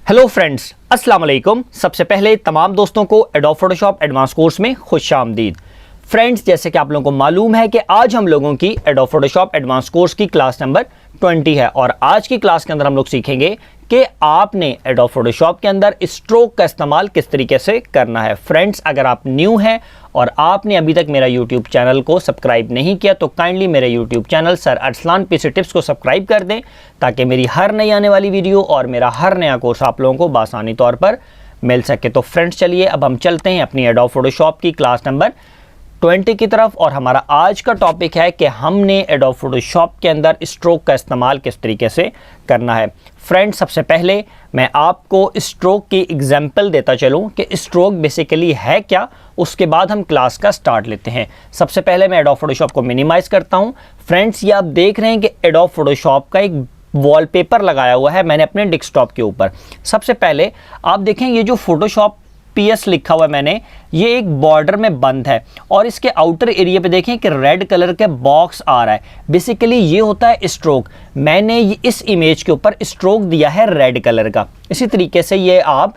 Hello friends, अस्सलाम वालेकुम। सबसे पहले तमाम दोस्तों को एडोब फोटोशॉप एडवांस कोर्स में खुशामदीद। फ्रेंड्स, जैसे कि आप लोगों को मालूम है कि आज हम लोगों की एडोब फोटोशॉप एडवांस कोर्स की क्लास नंबर 20 है और आज की क्लास के अंदर हम लोग सीखेंगे कि आपने एडोब फोटोशॉप के अंदर स्ट्रोक का इस्तेमाल किस तरीके से करना है। फ्रेंड्स, अगर आप न्यू हैं और आपने अभी तक मेरा यूट्यूब चैनल को सब्सक्राइब नहीं किया तो काइंडली मेरे YouTube channel sir Arsalan PC tips को सब्सक्राइब कर दें ताकि मेरी हर नई आने वाली वीडियो और मेरा हर नया कोर्स आप लोगों को बासानी तौर पर मिल सके। तो फ्रेंड्स, चलिए अब हम चलते हैं अपनी एडोब फोटोशॉप की क्लास नंबर 20 की तरफ और हमारा आज का टॉपिक है कि हमने एडोब फोटोशॉप के अंदर स्ट्रोक का इस्तेमाल किस तरीके से करना है। फ्रेंड्स, सबसे पहले मैं आपको स्ट्रोक की एग्जांपल देता चलूं कि स्ट्रोक बेसिकली है क्या, उसके बाद हम क्लास का स्टार्ट लेते हैं। सबसे पहले मैं एडोब फोटोशॉप को मिनिमाइज करता हूं। फ्रेंड्स, ये आप देख रहे हैं कि एडोब फोटोशॉप का एक वॉलपेपर लगाया हुआ है मैंने अपने डेस्कटॉप के ऊपर। सबसे पहले आप देखें, ये जो फोटोशॉप PS लिखा हुआ है मैंने, ये एक बॉर्डर में बंद है और इसके आउटर एरिया पे देखें कि रेड कलर के बॉक्स आ रहा है। बेसिकली ये होता है स्ट्रोक। मैंने इस इमेज के ऊपर स्ट्रोक दिया है रेड कलर का। इसी तरीके से ये आप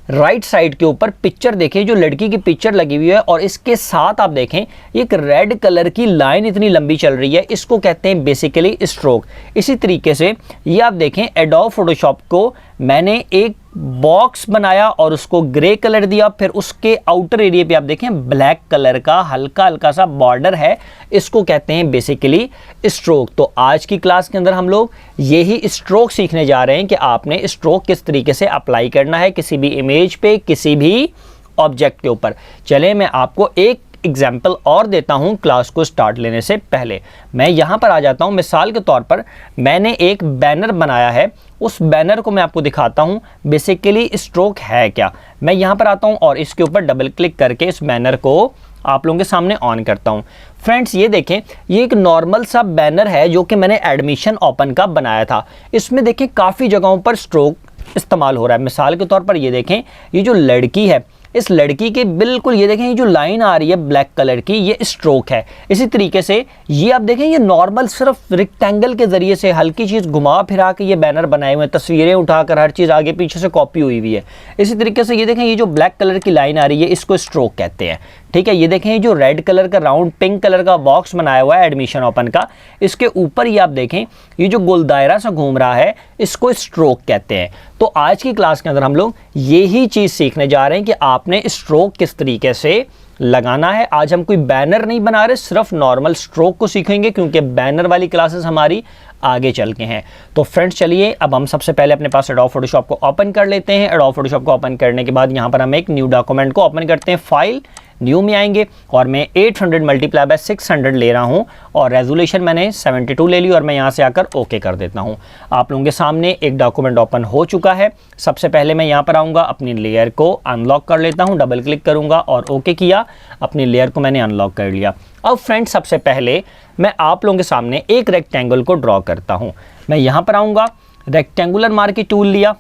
राइट साइड के ऊपर पिक्चर देखें, जो लड़की की पिक्चर लगी हुई है और इसके साथ आप देखें एक रेड कलर की लाइन इतनी लंबी चल रही है, इसको कहते हैं बेसिकली स्ट्रोक। इसी तरीके से ये आप देखें, एडोब फोटोशॉप को मैंने एक बॉक्स बनाया और उसको ग्रे कलर दिया, फिर उसके आउटर एरिया पे आप देखें ब्लैक कलर का हल्का हल्का सा बॉर्डर है, इसको कहते हैं बेसिकली स्ट्रोक। तो आज की क्लास के अंदर हम लोग यही स्ट्रोक सीखने जा रहे हैं कि आपने स्ट्रोक किस तरीके से अप्लाई करना है किसी भी इमेज पे, किसी भी ऑब्जेक्ट के ऊपर। चले मैं आपको एक एग्जाम्पल और देता हूं क्लास को स्टार्ट लेने से पहले। मैं यहां पर आ जाता हूं। मिसाल के तौर पर मैंने एक बैनर बनाया है, उस बैनर को मैं आपको दिखाता हूं बेसिकली स्ट्रोक है क्या। मैं यहां पर आता हूं और इसके ऊपर डबल क्लिक करके इस बैनर को आप लोगों के सामने ऑन करता हूं। फ्रेंड्स, ये देखें, ये एक नॉर्मल सा बैनर है जो कि मैंने एडमिशन ओपन का बनाया था। इसमें देखें काफ़ी जगहों पर स्ट्रोक इस्तेमाल हो रहा है। मिसाल के तौर पर ये देखें, ये जो लड़की है, इस लड़की के बिल्कुल ये देखें, ये जो लाइन आ रही है ब्लैक कलर की, ये स्ट्रोक है। इसी तरीके से ये आप देखें, ये नॉर्मल सिर्फ रेक्टेंगल के जरिए से हल्की चीज़ घुमा फिरा के ये बैनर बनाए हुए हैं, तस्वीरें उठाकर हर चीज़ आगे पीछे से कॉपी हुई हुई है। इसी तरीके से ये देखें, ये जो ब्लैक कलर की लाइन आ रही है, इसको स्ट्रोक कहते हैं। ठीक है, ये देखें, ये जो रेड कलर का राउंड पिंक कलर का बॉक्स बनाया हुआ है एडमिशन ओपन का, इसके ऊपर ये आप देखें, ये जो गोल दायरा सा घूम रहा है, इसको स्ट्रोक कहते हैं। तो आज की क्लास के अंदर हम लोग यही चीज़ सीखने जा रहे हैं कि आपने स्ट्रोक किस तरीके से लगाना है। आज हम कोई बैनर नहीं बना रहे, सिर्फ नॉर्मल स्ट्रोक को सीखेंगे क्योंकि बैनर वाली क्लासेस हमारी आगे चल के हैं। तो फ्रेंड्स, चलिए अब हम सबसे पहले अपने पास एडोब फोटोशॉप को ओपन कर लेते हैं। एडोब फोटोशॉप को ओपन करने के बाद यहाँ पर हम एक न्यू डॉक्यूमेंट को ओपन करते हैं। फाइल न्यू में आएंगे और मैं 800 मल्टीप्लाई बाय 600 ले रहा हूं और रेजोल्यूशन मैंने 72 ले ली और मैं यहां से आकर ओके कर देता हूं। आप लोगों के सामने एक डॉक्यूमेंट ओपन हो चुका है। सबसे पहले मैं यहां पर आऊंगा, अपनी लेयर को अनलॉक कर लेता हूं, डबल क्लिक करूंगा और ओके किया, अपनी लेयर को मैंने अनलॉक कर लिया। अब फ्रेंड्स, सबसे पहले मैं आप लोगों के सामने एक रेक्टेंगल को ड्रॉ करता हूं। मैं यहां पर आऊंगा, रेक्टेंगुलर मार्की टूल लिया।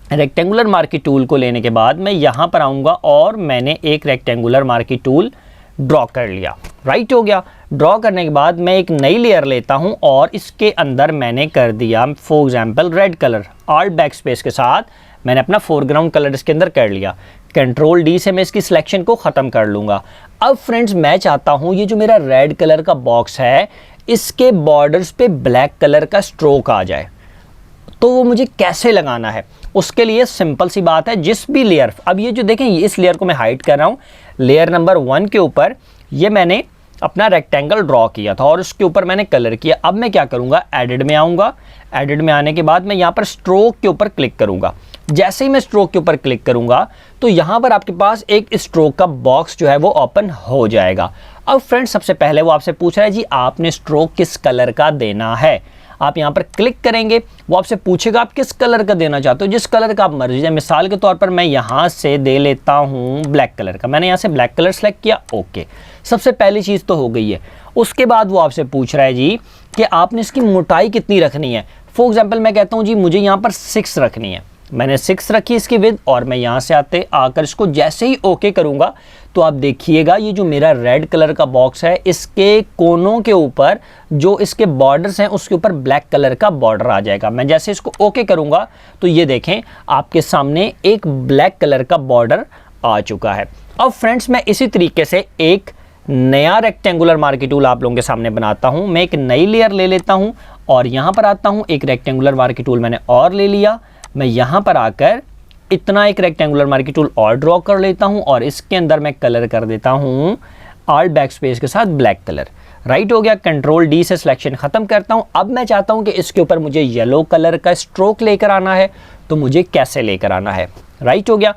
रेक्टेंगुलर मार्की टूल को लेने के बाद मैं यहाँ पर आऊँगा और मैंने एक रेक्टेंगुलर मार्की टूल ड्रॉ कर लिया। राइट हो गया। ड्रॉ करने के बाद मैं एक नई लेयर लेता हूँ और इसके अंदर मैंने कर दिया for example red colour. Alt back space के साथ मैंने अपना फोरग्राउंड कलर इसके अंदर कर लिया। कंट्रोल D से मैं इसकी सिलेक्शन को ख़त्म कर लूँगा। अब फ्रेंड्स, मैं चाहता हूँ ये जो मेरा रेड कलर का बॉक्स है, इसके बॉर्डर्स पे ब्लैक कलर का स्ट्रोक आ जाए। तो वो मुझे कैसे लगाना है, उसके लिए सिंपल सी बात है, जिस भी लेयर, अब ये जो देखें, इस लेयर को मैं हाइड कर रहा हूँ। लेयर नंबर 1 के ऊपर ये मैंने अपना रेक्टेंगल ड्रॉ किया था और उसके ऊपर मैंने कलर किया। अब मैं क्या करूँगा, एडिट में आऊँगा। एडिट में आने के बाद मैं यहाँ पर स्ट्रोक के ऊपर क्लिक करूँगा। जैसे ही मैं स्ट्रोक के ऊपर क्लिक करूँगा तो यहाँ पर आपके पास एक स्ट्रोक का बॉक्स जो है वो ओपन हो जाएगा। अब फ्रेंड्स, सबसे पहले वो आपसे पूछ रहा है जी आपने स्ट्रोक किस कलर का देना है। आप यहाँ पर क्लिक करेंगे, वो आपसे पूछेगा आप किस कलर का देना चाहते हो, जिस कलर का आप मर्जी है। मिसाल के तौर पर मैं यहाँ से दे लेता हूँ ब्लैक कलर का। मैंने यहाँ से ब्लैक कलर सेलेक्ट किया, ओके। सबसे पहली चीज़ तो हो गई है। उसके बाद वो आपसे पूछ रहा है जी कि आपने इसकी मोटाई कितनी रखनी है। फॉर एग्जाम्पल मैं कहता हूँ जी मुझे यहाँ पर 6 रखनी है। मैंने 6 रखी इसकी विड्थ, और मैं यहाँ से आकर इसको जैसे ही ओके करूँगा तो आप देखिएगा ये जो मेरा रेड कलर का बॉक्स है, इसके कोनों के ऊपर जो इसके बॉर्डर्स हैं उसके ऊपर ब्लैक कलर का बॉर्डर आ जाएगा। मैं जैसे इसको ओके करूँगा तो ये देखें आपके सामने एक ब्लैक कलर का बॉर्डर आ चुका है। अब फ्रेंड्स मैं इसी तरीके से एक नया रेक्टेंगुलर मार्की टूल आप लोगों के सामने बनाता हूं। मैं एक नई लेयर ले लेता हूं और यहां पर आता हूं, एक रेक्टेंगुलर मार्की टूल मैंने और ले लिया। मैं यहां पर आकर इतना एक रेक्टेंगुलर मार्की टूल और ड्रॉ कर लेता हूं और इसके अंदर मैं कलर कर देता हूं ऑल्ट बैक स्पेस के साथ ब्लैक कलर। राइट हो गया। कंट्रोल डी से सिलेक्शन खत्म करता हूं। अब मैं चाहता हूं कि इसके ऊपर मुझे येलो कलर का स्ट्रोक लेकर आना है, तो मुझे कैसे लेकर आना है? राइट हो गया।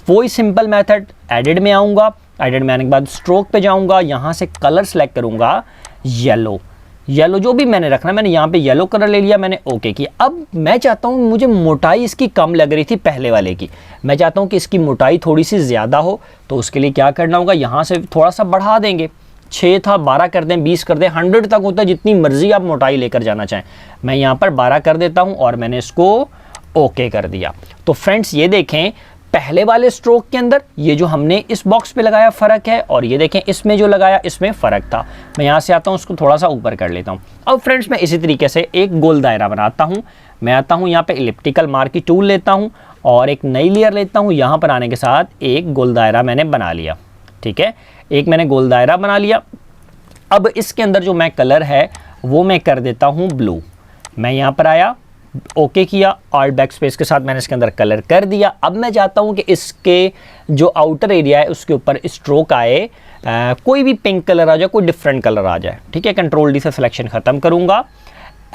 वही सिंपल मेथड, एडिट में आऊँगा, एडिट में आने के बाद स्ट्रोक पे जाऊँगा, यहाँ से कलर सेलेक्ट करूँगा येलो। येलो जो भी मैंने रखना, मैंने यहाँ पे येलो कलर ले लिया, मैंने ओके किया। अब मैं चाहता हूँ, मुझे मोटाई इसकी कम लग रही थी पहले वाले की, मैं चाहता हूँ कि इसकी मोटाई थोड़ी सी ज़्यादा हो, तो उसके लिए क्या करना होगा, यहाँ से थोड़ा सा बढ़ा देंगे। 6 था 12 कर दें, 20 कर दें, 100 तक होता है, जितनी मर्जी आप मोटाई लेकर जाना चाहें। मैं यहाँ पर 12 कर देता हूँ और मैंने इसको ओके कर दिया। तो फ्रेंड्स ये देखें, पहले वाले स्ट्रोक के अंदर ये जो हमने इस बॉक्स पे लगाया फ़र्क है, और ये देखें इसमें जो लगाया इसमें फ़र्क था। मैं यहाँ से आता हूँ, उसको थोड़ा सा ऊपर कर लेता हूँ। अब फ्रेंड्स मैं इसी तरीके से एक गोल दायरा बनाता हूँ। मैं आता हूँ यहाँ पे इलिप्टिकल मार्की टूल लेता हूँ और एक नई लेयर लेता हूँ। यहाँ पर आने के साथ एक गोल दायरा मैंने बना लिया। ठीक है, एक मैंने गोल दायरा बना लिया। अब इसके अंदर जो मैं कलर है वो मैं कर देता हूँ ब्लू। मैं यहाँ पर आया, ओके किया, ऑल्ट बैक स्पेस के साथ मैंने इसके अंदर कलर कर दिया। अब मैं चाहता हूँ कि इसके जो आउटर एरिया है उसके ऊपर स्ट्रोक आए, कोई भी पिंक कलर आ जाए, कोई डिफरेंट कलर आ जाए। ठीक है, कंट्रोल डी से सिलेक्शन ख़त्म करूँगा,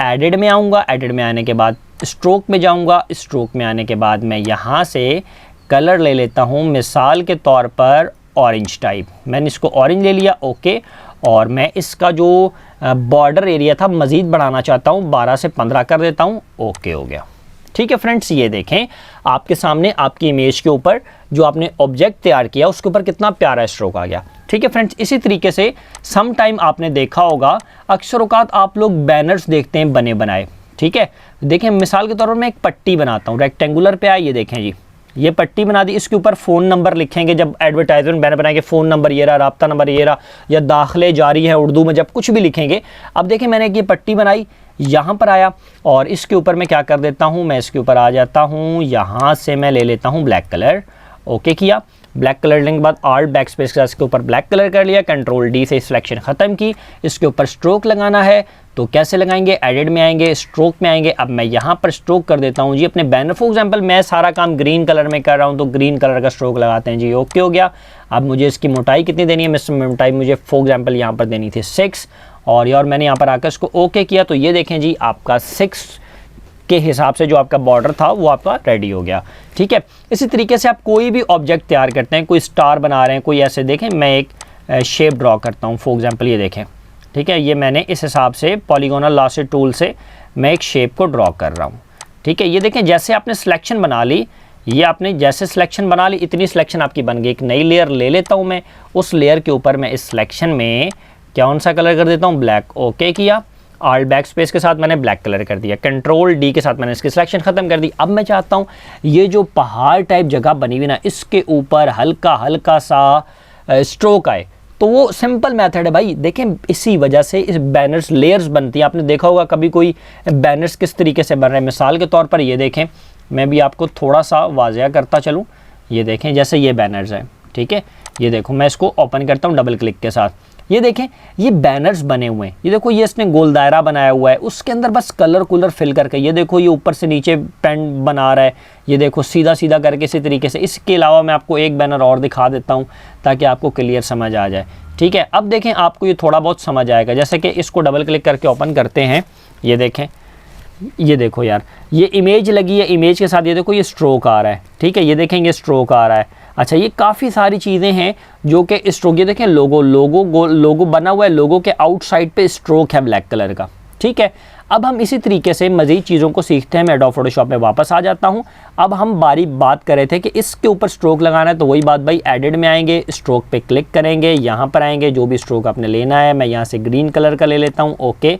एडिट में आऊँगा, एडिट में आने के बाद स्ट्रोक में जाऊँगा। स्ट्रोक में आने के बाद मैं यहाँ से कलर ले लेता हूँ, मिसाल के तौर पर ऑरेंज टाइप। मैंने इसको ऑरेंज ले लिया, ओके। और मैं इसका जो बॉर्डर एरिया था मज़ीद बढ़ाना चाहता हूँ, 12 से 15 कर देता हूँ, ओके हो गया। ठीक है फ्रेंड्स, ये देखें आपके सामने आपकी इमेज के ऊपर जो आपने ऑब्जेक्ट तैयार किया उसके ऊपर कितना प्यारा स्ट्रोक आ गया। ठीक है फ्रेंड्स, इसी तरीके से सम टाइम आपने देखा होगा, अक्सर औकात आप लोग बैनर्स देखते हैं बने बनाए। ठीक है, देखें मिसाल के तौर पर मैं एक पट्टी बनाता हूँ, रेक्टेंगुलर पे आए, ये देखें जी, ये पट्टी बना दी, इसके ऊपर फ़ोन नंबर लिखेंगे। जब एडवर्टाइजमेंट बैनर बनाएंगे, फ़ोन नंबर ये रहा, राब्ता नंबर ये रहा, या दाखिले जारी है उर्दू में, जब कुछ भी लिखेंगे। अब देखें मैंने ये पट्टी बनाई, यहाँ पर आया और इसके ऊपर मैं क्या कर देता हूँ, मैं इसके ऊपर आ जाता हूँ, यहाँ से मैं ले लेता हूँ ब्लैक कलर, ओके किया। ब्लैक कलर लेने के बाद ऑल्ट बैक स्पेस के साथ इसके ऊपर ब्लैक कलर कर लिया, कंट्रोल डी से सिलेक्शन ख़त्म की। इसके ऊपर स्ट्रोक लगाना है तो कैसे लगाएंगे, एडिट में आएंगे, स्ट्रोक में आएंगे। अब मैं यहाँ पर स्ट्रोक कर देता हूँ जी अपने बैनर। फॉर एग्जांपल मैं सारा काम ग्रीन कलर में कर रहा हूँ तो ग्रीन कलर का स्ट्रोक लगाते हैं जी, ओके हो गया। अब मुझे इसकी मोटाई कितनी देनी है, मोटाई मुझे फॉर एग्जांपल यहाँ पर देनी थी 6, और मैंने यहाँ पर आकर इसको ओके किया। तो ये देखें जी, आपका 6 के हिसाब से जो आपका बॉर्डर था वो आपका रेडी हो गया। ठीक है, इसी तरीके से आप कोई भी ऑब्जेक्ट तैयार करते हैं, कोई स्टार बना रहे हैं, कोई ऐसे, देखें मैं एक शेप ड्रॉ करता हूँ फॉर एग्जांपल, ये देखें। ठीक है, ये मैंने इस हिसाब से पॉलीगोनल लासर टूल से मैं एक शेप को ड्रॉ कर रहा हूँ। ठीक है, ये देखें जैसे आपने सिलेक्शन बना ली, ये आपने जैसे सिलेक्शन बना ली, इतनी सिलेक्शन आपकी बन गई। एक नई लेयर ले लेता हूँ मैं, उस लेयर के ऊपर मैं इस सिलेक्शन में कौन सा कलर कर देता हूँ, ब्लैक, ओके किया। ऑल्ट बैक स्पेस के साथ मैंने ब्लैक कलर कर दिया, कंट्रोल डी के साथ मैंने इसकी सिलेक्शन ख़त्म कर दी। अब मैं चाहता हूँ ये जो पहाड़ टाइप जगह बनी हुई ना, इसके ऊपर हल्का हल्का सा स्ट्रोक आए, तो वो सिंपल मेथड है भाई। देखें इसी वजह से इस बैनर्स लेयर्स बनती हैं। आपने देखा होगा कभी कोई बैनर्स किस तरीके से बन रहे हैं। मिसाल के तौर पर ये देखें, मैं भी आपको थोड़ा सा वाज़ेह करता चलूँ। ये देखें जैसे ये बैनर्स हैं, ठीक है, ये देखो मैं इसको ओपन करता हूँ डबल क्लिक के साथ। ये देखें ये बैनर्स बने हुए हैं, ये देखो ये इसने गोल दायरा बनाया हुआ है, उसके अंदर बस कलर कुलर फिल करके, ये देखो ये ऊपर से नीचे पेन बना रहा है, ये देखो सीधा सीधा करके इसी तरीके से। इसके अलावा मैं आपको एक बैनर और दिखा देता हूँ ताकि आपको क्लियर समझ आ जाए। ठीक है, अब देखें आपको ये थोड़ा बहुत समझ आएगा। जैसे कि इसको डबल क्लिक करके ओपन करते हैं, ये देखें, ये देखो यार ये इमेज लगी है, इमेज के साथ ये देखो ये स्ट्रोक आ रहा है। ठीक है, ये देखेंगे स्ट्रोक आ रहा है। अच्छा, ये काफ़ी सारी चीज़ें हैं जो कि स्ट्रोक, ये देखें लोगो बना हुआ है, लोगो के आउटसाइड पे स्ट्रोक है ब्लैक कलर का। ठीक है, अब हम इसी तरीके से मज़ीद चीज़ों को सीखते हैं। मैं एडोब फोटोशॉप में वापस आ जाता हूँ। अब हम बात कर रहे थे कि इसके ऊपर स्ट्रोक लगाना है, तो वही बात भाई, एडिट में आएंगे, स्ट्रोक पे क्लिक करेंगे, यहाँ पर आएंगे, जो भी स्ट्रोक आपने लेना है, मैं यहाँ से ग्रीन कलर का ले लेता हूँ, ओके।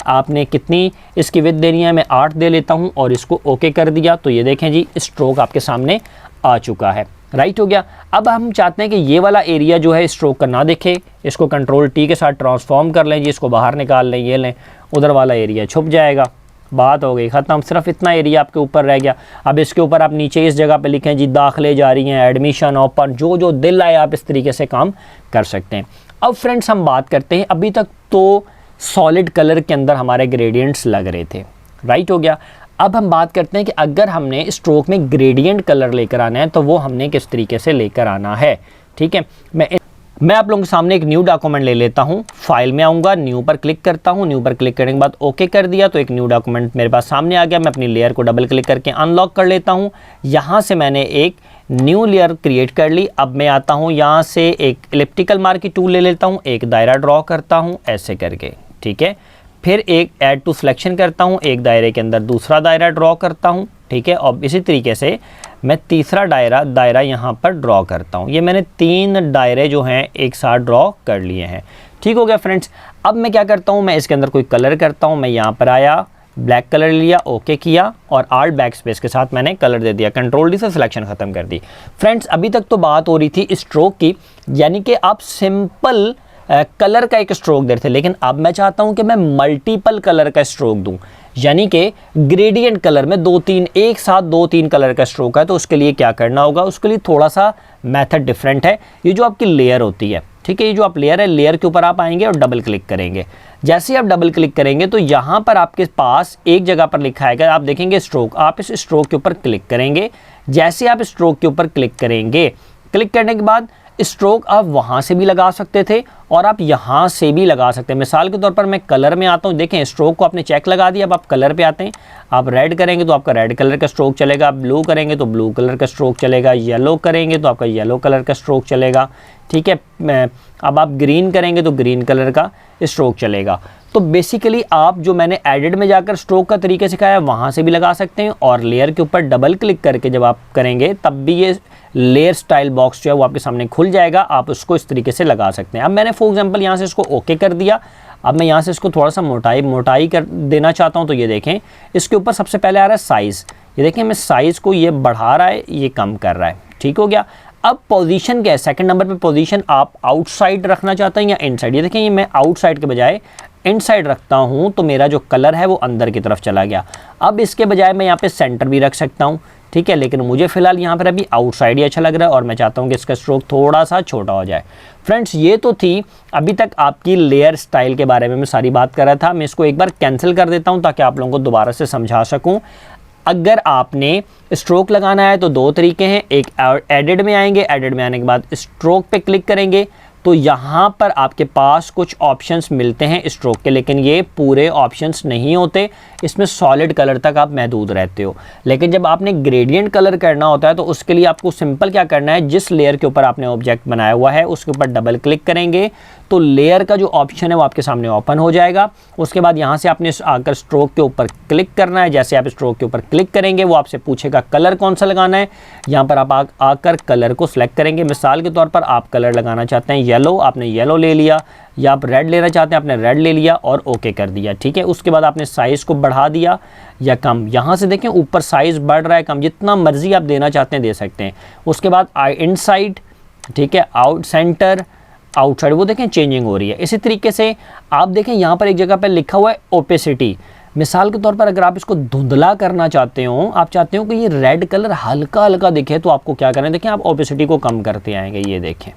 आपने कितनी इसकी विड्थ देनी है, मैं 8 दे लेता हूँ और इसको ओके कर दिया। तो ये देखें जी स्ट्रोक आपके सामने आ चुका है, राइट हो गया। अब हम चाहते हैं कि ये वाला एरिया जो है स्ट्रोक का ना दिखे, इसको कंट्रोल टी के साथ ट्रांसफॉर्म कर लें जी, इसको बाहर निकाल लें, ये लें, उधर वाला एरिया छुप जाएगा, बात हो गई ख़त्म। सिर्फ इतना एरिया आपके ऊपर रह गया। अब इसके ऊपर आप नीचे इस जगह पे लिखें जी दाखिले जारी हैं, एडमिशन ओपन, जो जो दिल आए आप इस तरीके से काम कर सकते हैं। अब फ्रेंड्स हम बात करते हैं, अभी तक तो सॉलिड कलर के अंदर हमारे ग्रेडियंट्स लग रहे थे, राइट हो गया। अब हम बात करते हैं कि अगर हमने स्ट्रोक में ग्रेडियंट कलर लेकर आना है तो वो हमने किस तरीके से लेकर आना है, ठीक है। मैं आप लोगों के सामने एक न्यू डॉक्यूमेंट ले लेता हूँ, फाइल में आऊँगा, न्यू पर क्लिक करता हूँ, न्यू पर क्लिक करने के बाद ओके कर दिया तो एक न्यू डॉक्यूमेंट मेरे पास सामने आ गया। मैं अपनी लेयर को डबल क्लिक करके अनलॉक कर लेता हूँ। यहाँ से मैंने एक न्यू लेयर क्रिएट कर ली। अब मैं आता हूँ यहाँ से एक इलिप्टिकल मार्क की टूल ले लेता हूँ, एक दायरा ड्रॉ करता हूँ ऐसे करके, ठीक है। फिर एक ऐड टू सिलेक्शन करता हूँ, एक दायरे के अंदर दूसरा दायरा ड्रॉ करता हूँ, ठीक है। और इसी तरीके से मैं तीसरा दायरा यहाँ पर ड्रॉ करता हूँ। ये मैंने 3 दायरे जो हैं एक साथ ड्रॉ कर लिए हैं, ठीक हो गया फ्रेंड्स। अब मैं क्या करता हूँ, मैं इसके अंदर कोई कलर करता हूँ। मैं यहाँ पर आया, ब्लैक कलर लिया, ओके किया और आल्ट बैक स्पेस के साथ मैंने कलर दे दिया, कंट्रोल डी से सिलेक्शन ख़त्म कर दी। फ्रेंड्स अभी तक तो बात हो रही थी स्ट्रोक की, यानी कि आप सिंपल कलर का एक स्ट्रोक दे रहे थे, लेकिन अब मैं चाहता हूं कि मैं मल्टीपल कलर का स्ट्रोक दूं, यानी कि ग्रेडियंट कलर में 2-3 एक साथ 2-3 कलर का स्ट्रोक है। तो उसके लिए क्या करना होगा, उसके लिए थोड़ा सा मेथड डिफरेंट है। ये जो आपकी लेयर होती है, ठीक है, ये जो आप लेयर है, लेयर के ऊपर आप आएंगे और डबल क्लिक करेंगे। जैसे ही आप डबल क्लिक करेंगे तो यहाँ पर आपके पास एक जगह पर लिखा है, आप देखेंगे स्ट्रोक, आप इस स्ट्रोक के ऊपर क्लिक करेंगे। जैसे आप स्ट्रोक के ऊपर क्लिक करेंगे, क्लिक करने के बाद स्ट्रोक आप वहाँ से भी लगा सकते थे और आप यहाँ से भी लगा सकते हैं। मिसाल के तौर पर मैं कलर में आता हूँ, देखें स्ट्रोक को आपने चेक लगा दिया। अब आप कलर पे आते हैं, आप रेड करेंगे तो आपका रेड कलर का स्ट्रोक चलेगा, ब्लू करेंगे तो ब्लू कलर का स्ट्रोक चलेगा, येलो करेंगे तो आपका येलो कलर का स्ट्रोक चलेगा, ठीक है। अब आप ग्रीन करेंगे तो ग्रीन कलर का स्ट्रोक चलेगा। तो बेसिकली आप जो मैंने एडिट में जाकर स्ट्रोक का तरीका सिखाया है वहाँ से भी लगा सकते हैं, और लेयर के ऊपर डबल क्लिक करके जब आप करेंगे तब भी ये लेयर स्टाइल बॉक्स जो है वो आपके सामने खुल जाएगा, आप उसको इस तरीके से लगा सकते हैं। अब मैंने फॉर एग्जांपल यहाँ से इसको ओके कर दिया। अब मैं यहाँ से इसको थोड़ा सा मोटाई कर देना चाहता हूँ। तो ये देखें इसके ऊपर सबसे पहले आ रहा है साइज़, ये देखें मैं साइज़ को ये बढ़ा रहा है, ये कम कर रहा है, ठीक हो गया। अब पोजीशन क्या है, सेकंड नंबर पे पोजीशन आप आउटसाइड रखना चाहते हैं या इनसाइड। ये देखें ये मैं आउटसाइड के बजाय इनसाइड रखता हूँ तो मेरा जो कलर है वो अंदर की तरफ चला गया। अब इसके बजाय मैं यहाँ पे सेंटर भी रख सकता हूँ, ठीक है, लेकिन मुझे फ़िलहाल यहाँ पर अभी आउटसाइड ही अच्छा लग रहा है और मैं चाहता हूँ कि इसका स्ट्रोक थोड़ा सा छोटा हो जाए। फ्रेंड्स ये तो थी अभी तक आपकी लेयर स्टाइल के बारे में मैं सारी बात कर रहा था। मैं इसको एक बार कैंसिल कर देता हूँ ताकि आप लोगों को दोबारा से समझा सकूँ। अगर आपने स्ट्रोक लगाना है तो 2 तरीके हैं, एक एडिट में आएंगे, एडिट में आने के बाद स्ट्रोक पे क्लिक करेंगे तो यहाँ पर आपके पास कुछ ऑप्शंस मिलते हैं स्ट्रोक के, लेकिन ये पूरे ऑप्शंस नहीं होते, इसमें सॉलिड कलर तक आप महदूद रहते हो। लेकिन जब आपने ग्रेडियंट कलर करना होता है तो उसके लिए आपको सिंपल क्या करना है, जिस लेयर के ऊपर आपने ऑब्जेक्ट बनाया हुआ है उसके ऊपर डबल क्लिक करेंगे तो लेयर का जो ऑप्शन है वो आपके सामने ओपन हो जाएगा। उसके बाद यहाँ से आपने आकर स्ट्रोक के ऊपर क्लिक करना है। जैसे आप स्ट्रोक के ऊपर क्लिक करेंगे वो आपसे पूछेगा कलर कौन सा लगाना है, यहाँ पर आप आकर कलर को सिलेक्ट करेंगे। मिसाल के तौर पर आप कलर लगाना चाहते हैं येलो, आपने येलो ले लिया, या आप रेड लेना चाहते हैं आपने रेड ले लिया और ओके कर दिया, ठीक है। उसके बाद आपने साइज़ को बढ़ा दिया या कम, यहाँ से देखें ऊपर साइज़ बढ़ रहा है कम, जितना मर्जी आप देना चाहते हैं दे सकते हैं। उसके बाद इनसाइड, ठीक है, आउट सेंटर, आउटसाइड, वो देखें चेंजिंग हो रही है। इसी तरीके से आप देखें यहाँ पर एक जगह पर लिखा हुआ है ओपेसिटी। मिसाल के तौर पर अगर आप इसको धुंधला करना चाहते हो, आप चाहते हो कि ये रेड कलर हल्का हल्का दिखे, तो आपको क्या करना है, देखें आप ओपेसिटी को कम करते आएंगे। ये देखें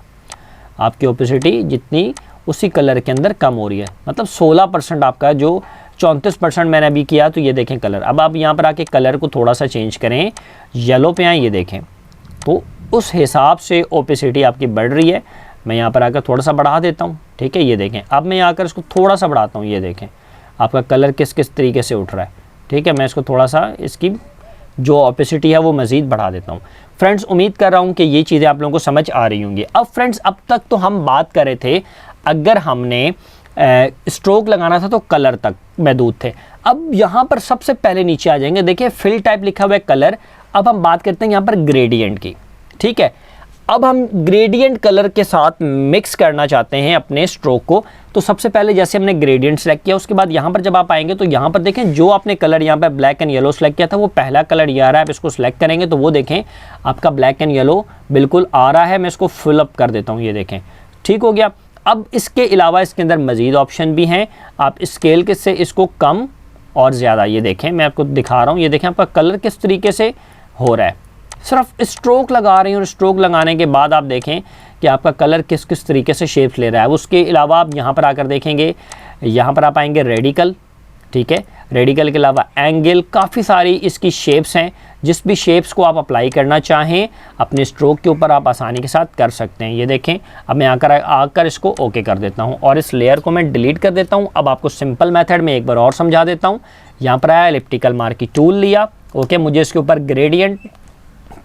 आपकी ओपेसिटी जितनी उसी कलर के अंदर कम हो रही है, मतलब 16% आपका जो 34% मैंने अभी किया। तो ये देखें कलर, अब आप यहाँ पर आके कलर को थोड़ा सा चेंज करें, येलो पे आए, ये देखें तो उस हिसाब से ओपेसिटी आपकी बढ़ रही है। मैं यहाँ पर आकर थोड़ा सा बढ़ा देता हूँ, ठीक है, ये देखें। अब मैं यहाँ आकर इसको थोड़ा सा बढ़ाता हूँ, ये देखें आपका कलर किस किस तरीके से उठ रहा है, ठीक है। मैं इसको थोड़ा सा इसकी जो ओपेसिटी है वो मज़ीद बढ़ा देता हूँ। फ्रेंड्स उम्मीद कर रहा हूँ कि ये चीज़ें आप लोगों को समझ आ रही होंगी। अब फ्रेंड्स अब तक तो हम बात कर रहे थे अगर हमने स्ट्रोक लगाना था तो कलर तक महदूद थे। अब यहाँ पर सबसे पहले नीचे आ जाएंगे, देखिए फिल टाइप लिखा हुआ है कलर। अब हम बात करते हैं यहाँ पर ग्रेडियंट की, ठीक है। अब हम ग्रेडियंट कलर के साथ मिक्स करना चाहते हैं अपने स्ट्रोक को, तो सबसे पहले जैसे हमने ग्रेडियंट सेलेक्ट किया, उसके बाद यहाँ पर जब आप आएंगे तो यहाँ पर देखें जो आपने कलर यहाँ पर ब्लैक एंड येलो सेलेक्ट किया था वो पहला कलर ये आ रहा है। आप इसको सिलेक्ट करेंगे तो वो देखें आपका ब्लैक एंड येलो बिल्कुल आ रहा है। मैं इसको फिल अप कर देता हूँ, ये देखें ठीक हो गया। अब इसके अलावा इसके अंदर मज़ीद ऑप्शन भी हैं, आप स्केल के से इसको कम और ज़्यादा, ये देखें मैं आपको दिखा रहा हूँ, ये देखें आपका कलर किस तरीके से हो रहा है। सिर्फ स्ट्रोक लगा रही हूँ और स्ट्रोक लगाने के बाद आप देखें कि आपका कलर किस किस तरीके से शेप्स ले रहा है। उसके अलावा आप यहाँ पर आकर देखेंगे, यहाँ पर आप आएंगे रेडिकल, ठीक है, रेडिकल के अलावा एंगल, काफ़ी सारी इसकी शेप्स हैं। जिस भी शेप्स को आप अप्लाई करना चाहें अपने स्ट्रोक के ऊपर आप आसानी के साथ कर सकते हैं। ये देखें अब मैं आकर इसको ओके कर देता हूँ और इस लेयर को मैं डिलीट कर देता हूँ। अब आपको सिंपल मेथड में एक बार और समझा देता हूँ। यहाँ पर आया, एलिप्टिकल मार्की टूल लिया, ओके, मुझे इसके ऊपर ग्रेडियंट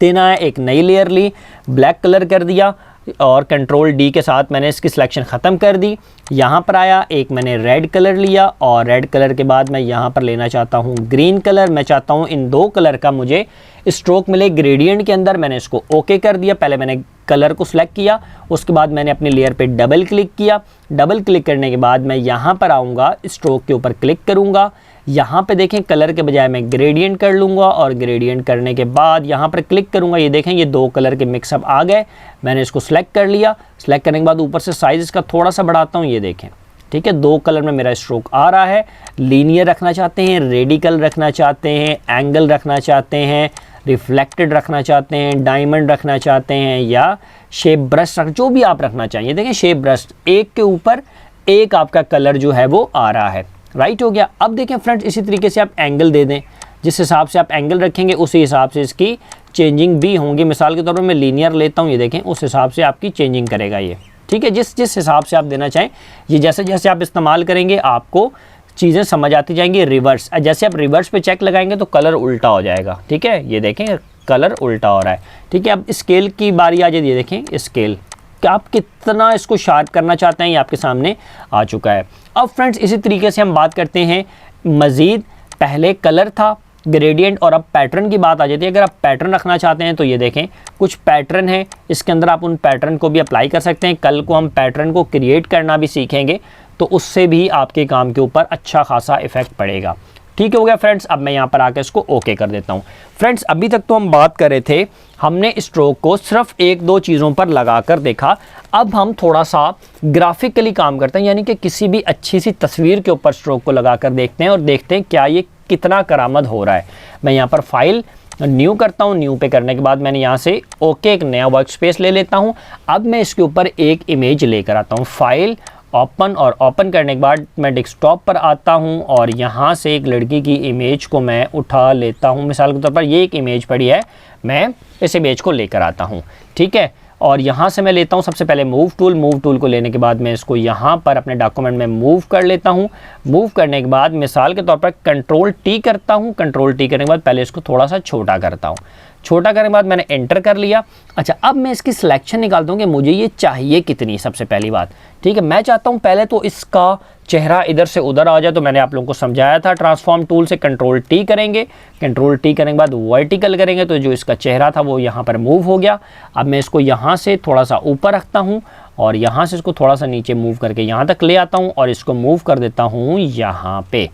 देना है, एक नई लेयर ली, ब्लैक कलर कर दिया और कंट्रोल डी के साथ मैंने इसकी सिलेक्शन ख़त्म कर दी। यहाँ पर आया, एक मैंने रेड कलर लिया और रेड कलर के बाद मैं यहाँ पर लेना चाहता हूँ ग्रीन कलर। मैं चाहता हूँ इन दो कलर का मुझे स्ट्रोक मिले ग्रेडियंट के अंदर। मैंने इसको ओके कर दिया। पहले मैंने कलर को सिलेक्ट किया, उसके बाद मैंने अपनी लेयर पे डबल क्लिक किया। डबल क्लिक करने के बाद मैं यहाँ पर आऊँगा, स्ट्रोक के ऊपर क्लिक करूँगा। यहाँ पे देखें कलर के बजाय मैं ग्रेडियंट कर लूँगा और ग्रेडियंट करने के बाद यहाँ पर क्लिक करूँगा। ये देखें ये दो कलर के मिक्सअप आ गए। मैंने इसको सिलेक्ट कर लिया। सिलेक्ट करने के बाद ऊपर से साइज़ इसका थोड़ा सा बढ़ाता हूँ, ये देखें ठीक है, दो कलर में मेरा स्ट्रोक आ रहा है। लीनियर रखना चाहते हैं, रेडिकल रखना चाहते हैं, एंगल रखना चाहते हैं, रिफ्लेक्टेड रखना चाहते हैं, डायमंड रखना चाहते हैं या शेप ब्रश रख, जो भी आप रखना चाहिए। देखें शेप ब्रश, एक के ऊपर एक आपका कलर जो है वो आ रहा है। राइट हो गया। अब देखें फ्रेंड्स इसी तरीके से आप एंगल दे दें, जिस हिसाब से आप एंगल रखेंगे उसी हिसाब से इसकी चेंजिंग भी होंगी। मिसाल के तौर पर मैं लीनियर लेता हूँ, ये देखें उस हिसाब से आपकी चेंजिंग करेगा ये, ठीक है, जिस हिसाब से आप देना चाहें। ये जैसे जैसे आप इस्तेमाल करेंगे आपको चीज़ें समझ आती जाएंगी। रिवर्स, जैसे आप रिवर्स पे चेक लगाएंगे तो कलर उल्टा हो जाएगा, ठीक है, ये देखें कलर उल्टा हो रहा है, ठीक है। अब स्केल की बारी आ जाए, ये देखें स्केल कि आप कितना इसको शार्प करना चाहते हैं, ये आपके सामने आ चुका है। अब फ्रेंड्स इसी तरीके से हम बात करते हैं मज़ीद। पहले कलर था, ग्रेडियंट, और अब पैटर्न की बात आ जाती है। अगर आप पैटर्न रखना चाहते हैं तो ये देखें कुछ पैटर्न है, इसके अंदर आप उन पैटर्न को भी अप्लाई कर सकते हैं। कल को हम पैटर्न को क्रिएट करना भी सीखेंगे तो उससे भी आपके काम के ऊपर अच्छा खासा इफेक्ट पड़ेगा। ठीक हो गया फ्रेंड्स। अब मैं यहाँ पर आकर इसको ओके कर देता हूँ। फ्रेंड्स अभी तक तो हम बात कर रहे थे, हमने स्ट्रोक को सिर्फ एक दो चीज़ों पर लगा कर देखा। अब हम थोड़ा सा ग्राफिकली काम करते हैं, यानी कि किसी भी अच्छी सी तस्वीर के ऊपर स्ट्रोक को लगा कर देखते हैं और देखते हैं क्या ये कितना करामद हो रहा है। मैं यहाँ पर फाइल न्यू करता हूँ। न्यू पे करने के बाद मैंने यहाँ से ओके एक नया वर्क स्पेस ले लेता हूँ। अब मैं इसके ऊपर एक इमेज लेकर आता हूँ। फाइल ओपन, और ओपन करने के बाद मैं डेस्कटॉप पर आता हूँ और यहाँ से एक लड़की की इमेज को मैं उठा लेता हूँ। मिसाल के तौर पर ये एक इमेज पड़ी है, मैं इस इमेज को लेकर आता हूँ, ठीक है। और यहाँ से मैं लेता हूँ सबसे पहले मूव टूल। मूव टूल को लेने के बाद मैं इसको यहाँ पर अपने डॉक्यूमेंट में मूव कर लेता हूँ। मूव करने के बाद मिसाल के तौर पर कंट्रोल टी करता हूँ। कंट्रोल टी करने के बाद पहले इसको थोड़ा सा छोटा करता हूँ। छोटा करने के बाद मैंने एंटर कर लिया। अच्छा, अब मैं इसकी सिलेक्शन निकालता हूँ कि मुझे ये चाहिए कितनी। सबसे पहली बात, ठीक है, मैं चाहता हूँ पहले तो इसका चेहरा इधर से उधर आ जाए। तो मैंने आप लोगों को समझाया था, ट्रांसफॉर्म टूल से कंट्रोल टी करेंगे। कंट्रोल टी करने के बाद वर्टिकल करेंगे तो जो इसका चेहरा था वो यहाँ पर मूव हो गया। अब मैं इसको यहाँ से थोड़ा सा ऊपर रखता हूँ और यहाँ से इसको थोड़ा सा नीचे मूव करके यहाँ तक ले आता हूँ और इसको मूव कर देता हूँ यहाँ पे।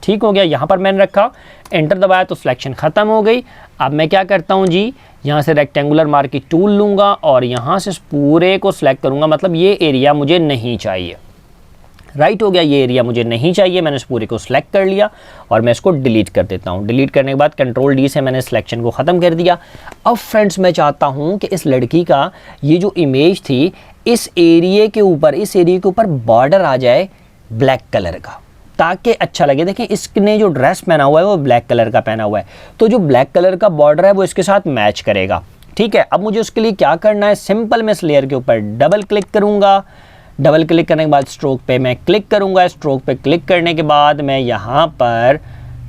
ठीक हो गया। यहाँ पर मैंने रखा, एंटर दबाया तो सिलेक्शन ख़त्म हो गई। अब मैं क्या करता हूँ जी, यहाँ से रेक्टेंगुलर मार्की टूल लूँगा और यहाँ से पूरे को सिलेक्ट करूँगा। मतलब ये एरिया मुझे नहीं चाहिए। राइट हो गया, ये एरिया मुझे नहीं चाहिए। मैंने इस पूरे को सिलेक्ट कर लिया और मैं इसको डिलीट कर देता हूँ। डिलीट करने के बाद कंट्रोल डी से मैंने सिलेक्शन को ख़त्म कर दिया। अब फ्रेंड्स मैं चाहता हूँ कि इस लड़की का ये जो इमेज थी, इस एरिया के ऊपर बॉर्डर आ जाए ब्लैक कलर का, ताकि अच्छा लगे। देखें इसने जो ड्रेस पहना हुआ है वो ब्लैक कलर का पहना हुआ है, तो जो ब्लैक कलर का बॉर्डर है वो इसके साथ मैच करेगा। ठीक है, अब मुझे उसके लिए क्या करना है, सिंपल मैं इस लेयर के ऊपर डबल क्लिक करूँगा। डबल क्लिक करने के बाद स्ट्रोक पे मैं क्लिक करूँगा। स्ट्रोक पे क्लिक करने के बाद मैं यहाँ पर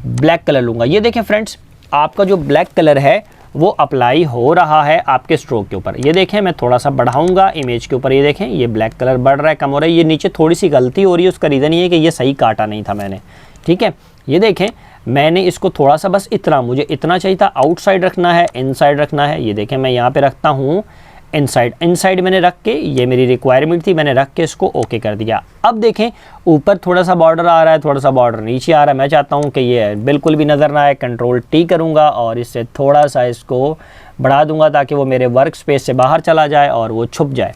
ब्लैक कलर लूँगा। ये देखें फ्रेंड्स, आपका जो ब्लैक कलर है वो अप्लाई हो रहा है आपके स्ट्रोक के ऊपर। ये देखें, मैं थोड़ा सा बढ़ाऊंगा इमेज के ऊपर। ये देखें, ये ब्लैक कलर बढ़ रहा है, कम हो रहा है। ये नीचे थोड़ी सी गलती हो रही है, उसका रीज़न ये है कि ये सही काटा नहीं था मैंने। ठीक है, ये देखें, मैंने इसको थोड़ा सा बस इतना, मुझे इतना चाहिए था। आउटसाइड रखना है, इनसाइड रखना है। ये देखें, मैं यहाँ पे रखता हूँ इनसाइड मैंने रख के, ये मेरी रिक्वायरमेंट थी, मैंने रख के इसको ओके कर दिया। अब देखें ऊपर थोड़ा सा बॉर्डर आ रहा है, थोड़ा सा बॉर्डर नीचे आ रहा है। मैं चाहता हूँ कि ये बिल्कुल भी नज़र ना आए। कंट्रोल टी करूँगा और इससे थोड़ा सा इसको बढ़ा दूँगा ताकि वो मेरे वर्क स्पेस से बाहर चला जाए और वो छुप जाए।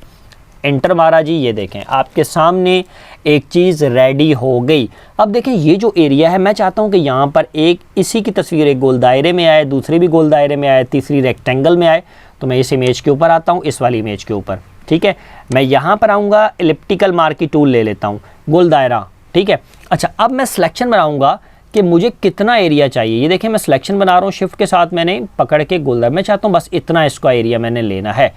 एंटर मारा जी, ये देखें आपके सामने एक चीज़ रेडी हो गई। अब देखें ये जो एरिया है, मैं चाहता हूँ कि यहाँ पर एक इसी की तस्वीर एक गोल दायरे में आए, दूसरी भी गोल दायरे में आए, तीसरी रेक्टेंगल में आए। तो मैं इस इमेज के ऊपर आता हूँ, इस वाली इमेज के ऊपर, ठीक है। मैं यहाँ पर आऊँगा, इलिप्टिकल मार्की टूल ले लेता हूँ, गोल दायरा, ठीक है। अच्छा, अब मैं सिलेक्शन बनाऊँगा कि मुझे कितना एरिया चाहिए। ये देखें मैं सिलेक्शन बना रहा हूँ, शिफ्ट के साथ मैंने पकड़ के गोल दायरा, मैं चाहता हूँ बस इतना इसका एरिया मैंने लेना है।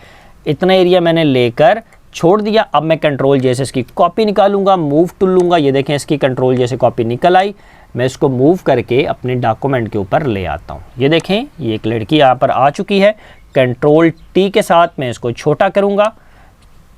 इतना एरिया मैंने लेकर छोड़ दिया। अब मैं कंट्रोल जैसे इसकी कॉपी निकालूंगा, मूव टूल लूँगा, ये देखें इसकी कंट्रोल जैसे कॉपी निकल आई। मैं इसको मूव करके अपने डॉक्यूमेंट के ऊपर ले आता हूँ। ये देखें ये एक लड़की यहाँ पर आ चुकी है। कंट्रोल टी के साथ मैं इसको छोटा करूँगा।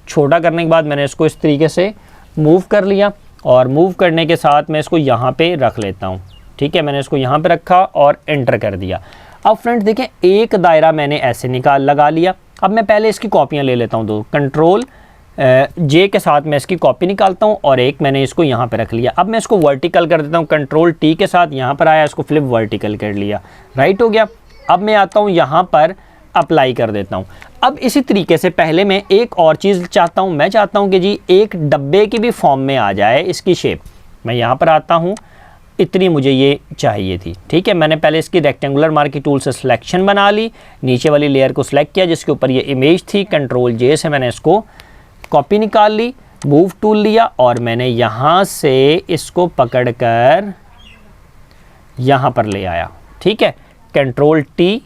छोटा करने के बाद मैंने इसको इस तरीके से मूव कर लिया और मूव करने के साथ मैं इसको यहाँ पे रख लेता हूँ, ठीक है। मैंने इसको यहाँ पे रखा और एंटर कर दिया। अब फ्रेंड्स देखें एक दायरा मैंने ऐसे लगा लिया। अब मैं पहले इसकी कॉपियाँ ले लेता हूँ दो। कंट्रोल जे के साथ मैं इसकी कॉपी निकालता हूँ और एक मैंने इसको यहाँ पे रख लिया। अब मैं इसको वर्टिकल कर देता हूँ। कंट्रोल टी के साथ यहाँ पर आया, इसको फ्लिप वर्टिकल कर लिया, राइट हो गया। अब मैं आता हूँ यहाँ पर अप्लाई कर देता हूँ। अब इसी तरीके से पहले मैं एक और चीज़ चाहता हूँ। मैं चाहता हूँ कि जी एक डब्बे की भी फॉर्म में आ जाए इसकी शेप। मैं यहाँ पर आता हूँ, इतनी मुझे ये चाहिए थी, ठीक है। मैंने पहले इसकी रेक्टेंगुलर मार्की टूल से सिलेक्शन बना ली, नीचे वाली लेयर को सिलेक्ट किया जिसके ऊपर ये इमेज थी। कंट्रोल जे से मैंने इसको कॉपी निकाल ली, मूव टूल लिया और मैंने यहाँ से इसको पकड़कर यहाँ पर ले आया, ठीक है। कंट्रोल टी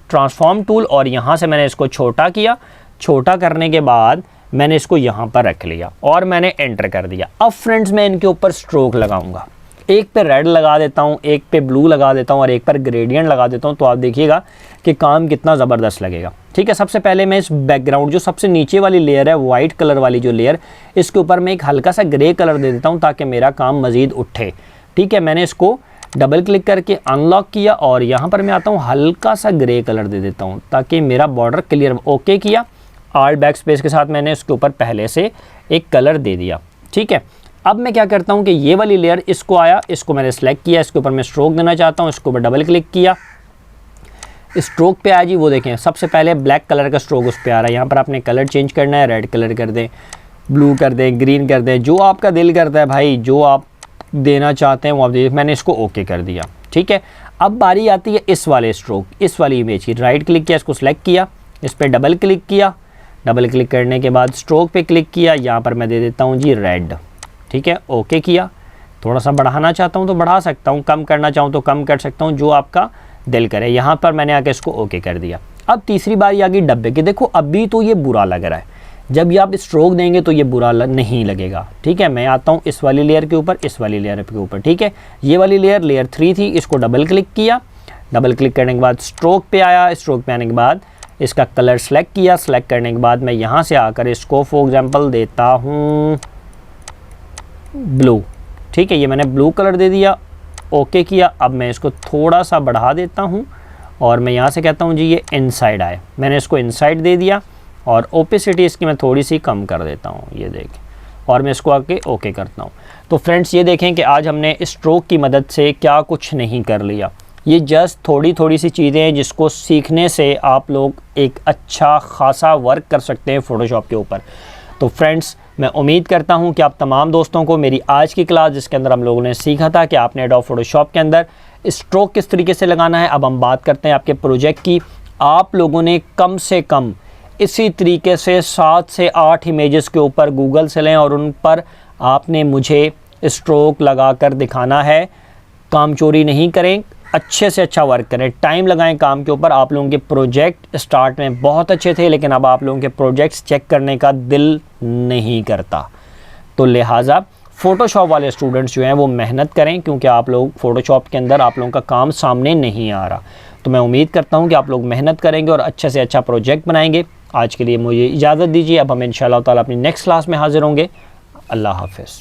ट्रांसफॉर्म टूल और यहाँ से मैंने इसको छोटा किया। छोटा करने के बाद मैंने इसको यहाँ पर रख लिया और मैंने एंटर कर दिया। अब फ्रेंड्स मैं इनके ऊपर स्ट्रोक लगाऊंगा। एक पे रेड लगा देता हूँ, एक पे ब्लू लगा देता हूँ और एक पर ग्रेडियंट लगा देता हूँ। तो आप देखिएगा कि काम कितना ज़बरदस्त लगेगा, ठीक है। सबसे पहले मैं इस बैकग्राउंड जो सबसे नीचे वाली लेयर है, वाइट कलर वाली जो लेयर, इसके ऊपर मैं एक हल्का सा ग्रे कलर दे देता हूँ ताकि मेरा काम मज़ीद उठे, ठीक है। मैंने इसको डबल क्लिक करके अनलॉक किया और यहाँ पर मैं आता हूँ, हल्का सा ग्रे कलर दे देता हूँ ताकि मेरा बॉर्डर क्लियर। ओके किया, आल्ट बैक स्पेस के साथ मैंने इसके ऊपर पहले से एक कलर दे दिया, ठीक है। अब मैं क्या करता हूँ कि ये वाली लेयर इसको आया, इसको मैंने सेलेक्ट किया, इसके ऊपर मैं स्ट्रोक देना चाहता हूँ, इसके ऊपर डबल क्लिक किया, स्ट्रोक पे आया जी। वो देखें सबसे पहले ब्लैक कलर का स्ट्रोक उस पर आ रहा है। यहाँ पर आपने कलर चेंज करना है, रेड कलर कर दें, ब्लू कर दें, ग्रीन कर दें, जो आपका दिल करता है भाई, जो आप देना चाहते हैं वो आप दीजिए। मैंने इसको ओके कर दिया, ठीक है। अब बारी आती है इस वाले स्ट्रोक, इस वाली इमेज की। राइट क्लिक किया, इसको सेलेक्ट किया, इस पर डबल क्लिक किया, डबल क्लिक करने के बाद स्ट्रोक पे क्लिक किया, यहाँ पर मैं दे देता हूँ जी रेड, ठीक है। ओके किया। थोड़ा सा बढ़ाना चाहता हूँ तो बढ़ा सकता हूँ, कम करना चाहूँ तो कम कर सकता हूँ, जो आपका दिल करे। यहाँ पर मैंने आके इसको ओके कर दिया। अब तीसरी बारी आ गई डब्बे की। देखो अभी तो ये बुरा लग रहा है, जब ये आप स्ट्रोक देंगे तो ये बुरा नहीं लगेगा, ठीक है। मैं आता हूँ इस वाली लेयर के ऊपर, इस वाली लेयर के ऊपर, ठीक है। ये वाली लेयर लेयर 3 थी, इसको डबल क्लिक किया, डबल क्लिक करने के बाद स्ट्रोक पे आया। स्ट्रोक पे आने के बाद इसका कलर सेलेक्ट किया, सेलेक्ट करने के बाद मैं यहाँ से आकर इसको फॉर एग्जांपल देता हूँ ब्लू, ठीक है। ये मैंने ब्लू कलर दे दिया, ओके किया। अब मैं इसको थोड़ा सा बढ़ा देता हूँ और मैं यहाँ से कहता हूँ जी ये इनसाइड आए। मैंने इसको इनसाइड दे दिया और ओपेसिटी इसकी मैं थोड़ी सी कम कर देता हूँ, ये देखें, और मैं इसको आके ओके करता हूँ। तो फ्रेंड्स ये देखें कि आज हमने स्ट्रोक की मदद से क्या कुछ नहीं कर लिया। ये जस्ट थोड़ी सी चीज़ें हैं जिसको सीखने से आप लोग एक अच्छा खासा वर्क कर सकते हैं फ़ोटोशॉप के ऊपर। तो फ्रेंड्स मैं उम्मीद करता हूं कि आप तमाम दोस्तों को मेरी आज की क्लास, जिसके अंदर हम लोगों ने सीखा था कि आपने एडोब फ़ोटोशॉप के अंदर स्ट्रोक किस तरीके से लगाना है। अब हम बात करते हैं आपके प्रोजेक्ट की। आप लोगों ने कम से कम इसी तरीके से 7 से 8 इमेजेस के ऊपर गूगल से लें और उन पर आपने मुझे स्ट्रोक लगा कर दिखाना है। काम चोरी नहीं करें, अच्छे से अच्छा वर्क करें, टाइम लगाएं काम के ऊपर। आप लोगों के प्रोजेक्ट स्टार्ट में बहुत अच्छे थे, लेकिन अब आप लोगों के प्रोजेक्ट्स चेक करने का दिल नहीं करता। तो लिहाजा फ़ोटोशॉप वाले स्टूडेंट्स जो हैं वो मेहनत करें, क्योंकि आप लोग फ़ोटोशॉप के अंदर आप लोगों का काम सामने नहीं आ रहा। तो मैं उम्मीद करता हूँ कि आप लोग मेहनत करेंगे और अच्छे से अच्छा प्रोजेक्ट बनाएंगे। आज के लिए मुझे इजाज़त दीजिए। अब हम इंशाअल्लाह ताला अपनी नेक्स्ट क्लास में हाज़िर होंगे। अल्लाह हाफ़िज़।